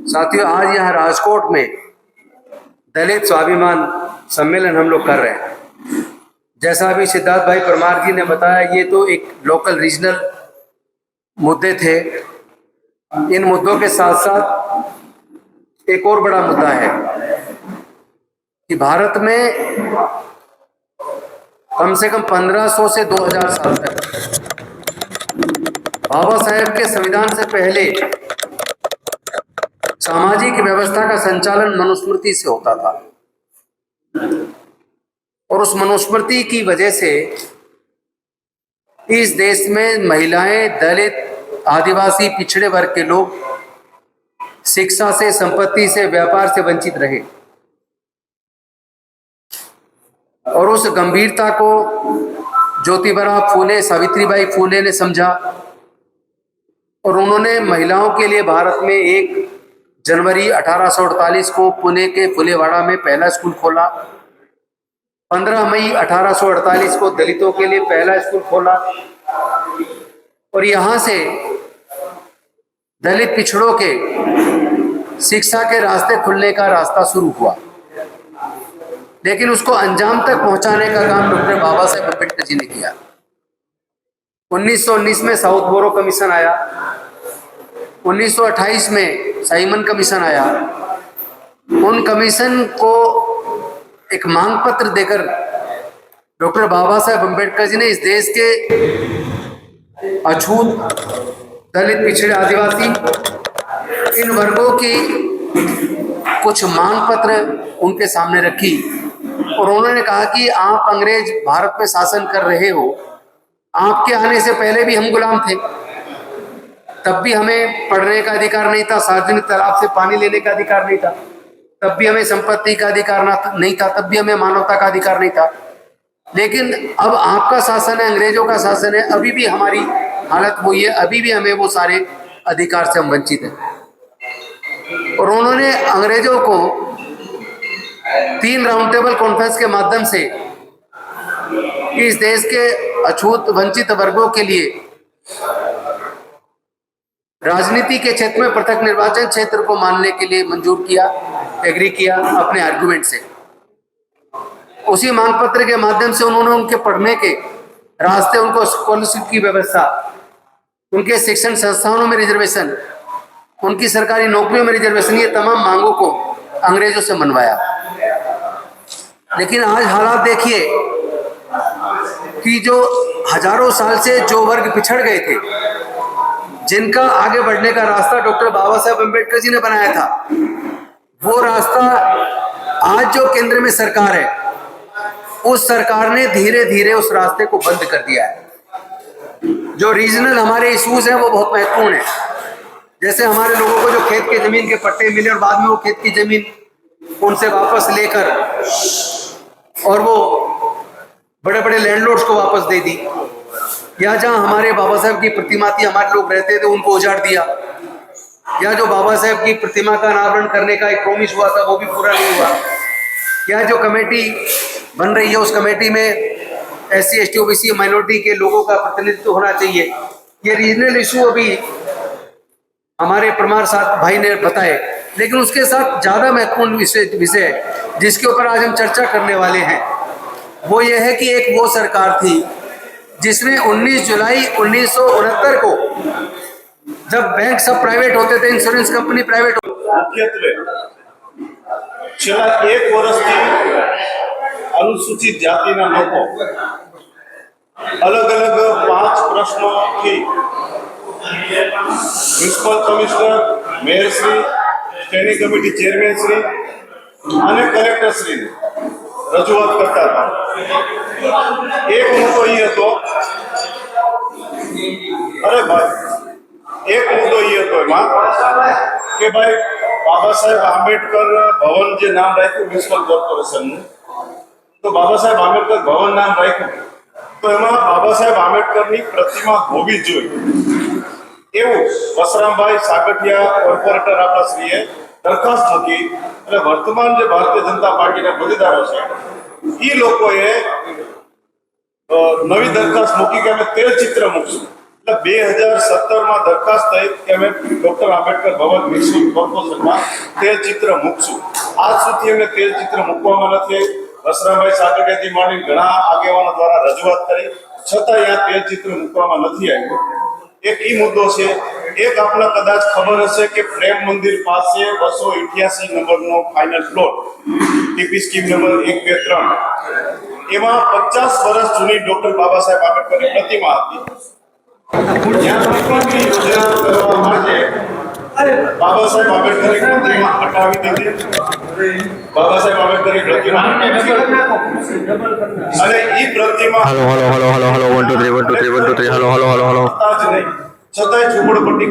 साथियों, आज यहाँ राजकोट में दलित स्वाभिमान सम्मेलन हम लोग कर रहे हैं। जैसा अभी सिद्धार्थ भाई परमार जी ने बताया, ये तो एक लोकल रीजनल मुद्दे थे। इन मुद्दों के साथ साथ एक और बड़ा मुद्दा है कि भारत में कम से कम 1500 से 2000 साल तक बाबा साहेब के संविधान से पहले सामाजिक व्यवस्था का संचालन मनुस्मृति से होता था, और उस मनुस्मृति की वजह से इस देश में महिलाएं, दलित, आदिवासी, पिछड़े वर्ग के लोग शिक्षा से, संपत्ति से, व्यापार से वंचित रहे। और उस गंभीरता को ज्योतिबा फूले, सावित्रीबाई फूले ने समझा और उन्होंने महिलाओं के लिए भारत में 1 जनवरी 1848 को पुणे के फुलेवाड़ा में पहला स्कूल खोला। 15 मई 1848 को दलितों के लिए पहला स्कूल खोला और यहाँ से दलित पिछड़ों के शिक्षा के रास्ते खुलने का रास्ता शुरू हुआ। लेकिन उसको अंजाम तक पहुंचाने का काम डॉक्टर बाबा साहेब अम्बेडकर जी ने किया। 1919 में साउथ बोरो कमीशन आया, 1928 में साइमन कमीशन आया। उन कमीशन को एक मांग पत्र देकर डॉक्टर बाबा साहेब अम्बेडकर जी ने इस देश के अछूत, दलित, पिछड़े, आदिवासी, इन वर्गों की कुछ मांग पत्र उनके सामने रखी और उन्होंने कहा कि आप अंग्रेज भारत में शासन कर रहे हो, आपके आने से पहले भी हम गुलाम थे, तब भी हमें पढ़ने का अधिकार नहीं था, सार्वजनिक तालाब से पानी लेने का अधिकार नहीं था, तब भी हमें संपत्ति का अधिकार नहीं था, तब भी हमें मानवता का अधिकार नहीं था। लेकिन अब आपका शासन है, अंग्रेजों का शासन है, अभी भी हमारी हालत वही है, अभी भी हमें वो सारे अधिकार से हम वंचित हैं। और उन्होंने अंग्रेजों को 3 राउंड टेबल कॉन्फ्रेंस के माध्यम से इस देश के अछूत, वंचित वर्गों के लिए राजनीति के क्षेत्र में पृथक निर्वाचन क्षेत्र को मानने के लिए मंजूर किया, एग्री किया अपने आर्गुमेंट से। उसी मांग पत्र के माध्यम से उन्होंने उनके पढ़ने के रास्ते, उनको स्कॉलरशिप की व्यवस्था, उनके शिक्षण संस्थानों में रिजर्वेशन, उनकी सरकारी नौकरियों में रिजर्वेशन, ये तमाम मांगों को अंग्रेजों से मनवाया। लेकिन आज हालात देखिए कि जो हजारों साल से जो वर्ग पिछड़ गए थे, जिनका आगे बढ़ने का रास्ता डॉक्टर बाबा साहेब अम्बेडकर जी ने बनाया था, वो रास्ता आज जो केंद्र में सरकार है, उस सरकार ने धीरे धीरे उस रास्ते को बंद कर दिया है। जो रीजनल हमारे इश्यूज हैं वो बहुत महत्वपूर्ण है। जैसे हमारे लोगों को जो खेत के जमीन के पट्टे मिले और बाद में वो खेत की जमीन उनसे वापस लेकर और वो बड़े बड़े लैंडलॉर्ड्स को वापस दे दी, या जहां हमारे बाबा साहब की प्रतिमा थी, हमारे लोग रहते थे, उनको उजाड़ दिया, या जो बाबा साहब की प्रतिमा का अनावरण करने का एक प्रॉमिस हुआ था वो भी पूरा नहीं हुआ, या जो कमेटी बन रही है उस कमेटी में SC, ST, OBC, माइनॉरिटी के लोगों का प्रतिनिधित्व होना चाहिए। ये रीजनल इशू अभी हमारे परमार साहब भाई ने बताए। लेकिन उसके साथ ज्यादा महत्वपूर्ण विषय जिसके ऊपर आज हम चर्चा करने वाले हैं वो ये है कि एक वो सरकार थी जिसने 19 जुलाई 1969 को, जब बैंक सब प्राइवेट होते थे, इंश्योरेंस कंपनी प्राइवेट मुख्यत्वे छेल्ला 1 વર્ષથી अनुसूचित जातिना लोको अलग अलग 5 प्रश्नों municipal commissioner, mayor Shri, standing committee chairman Shri અને કલેક્ટર શ્રી રજૂઆત કરતા હતા। એક મુદ્દો એ હતો, અરે ભાઈ, એક મુદ્દો એ હતો એમાં કે ભાઈ બાબા સાહેબ આંબેડકર ભવન જે નામ રાખ્યું મ્યુનિસિપલ કોર્પોરેશનનું, તો બાબા સાહેબ આંબેડકર ભવન નામ રાખ્યું તો એમાં બાબા સાહેબ આંબેડકરની प्रतिमा હોવી જોઈએ એવું વસરામભાઈ સાગઠિયા કોર્પોરેટર આપણા શ્રીએ દરખાસ્ત મૂકી અને વર્તમાન જે ભારતીય જનતા પાર્ટીના હોદ્દેદારો છે એ લોકોએ નવી દરખાસ્ત મૂકી કે અમે તેલચિત્ર મૂકશું એટલે 2017 દરખાસ્ત થઈ કે અમે ડોક્ટર આંબેડકર ભવન મ્યુનિસિપલ કોર્પોરેશનમાં તેલ ચિત્ર મૂકશું. આજ સુધી અમે તેલ ચિત્ર મૂકવામાં નથી આવી. વસરામભાઈ સાગરિયાથી માંડી ઘણા આગેવાનો દ્વારા રજૂઆત કરી, છતાં અહીંયા તેલ ચિત્ર મૂકવામાં નથી આવ્યું. એક ઈ મુદ્દો છે. એક આપને કદાચ ખબર હશે કે પ્રેમ મંદિર પાસે 288 નંબરનો final plot TP scheme number 1, 2, 3 એમાં 50 વર્ષ જૂની ડોક્ટર બાબા સાહેબ આંબેડકરની પ્રતિમા હતી. ત્યાં પ્રતિમાની યોજના કરવા માટે બાબા સાહેબ આંબેડકરની પ્રતિમા હટાવી દીધી. બાબા સાહેબ આંબેડકરની પ્રતિમા અને ઈ પ્રતિમા હલો 1 2 3 1 2 3 1 2 3 હલો છતાંય ઝૂંપડપટ્ટી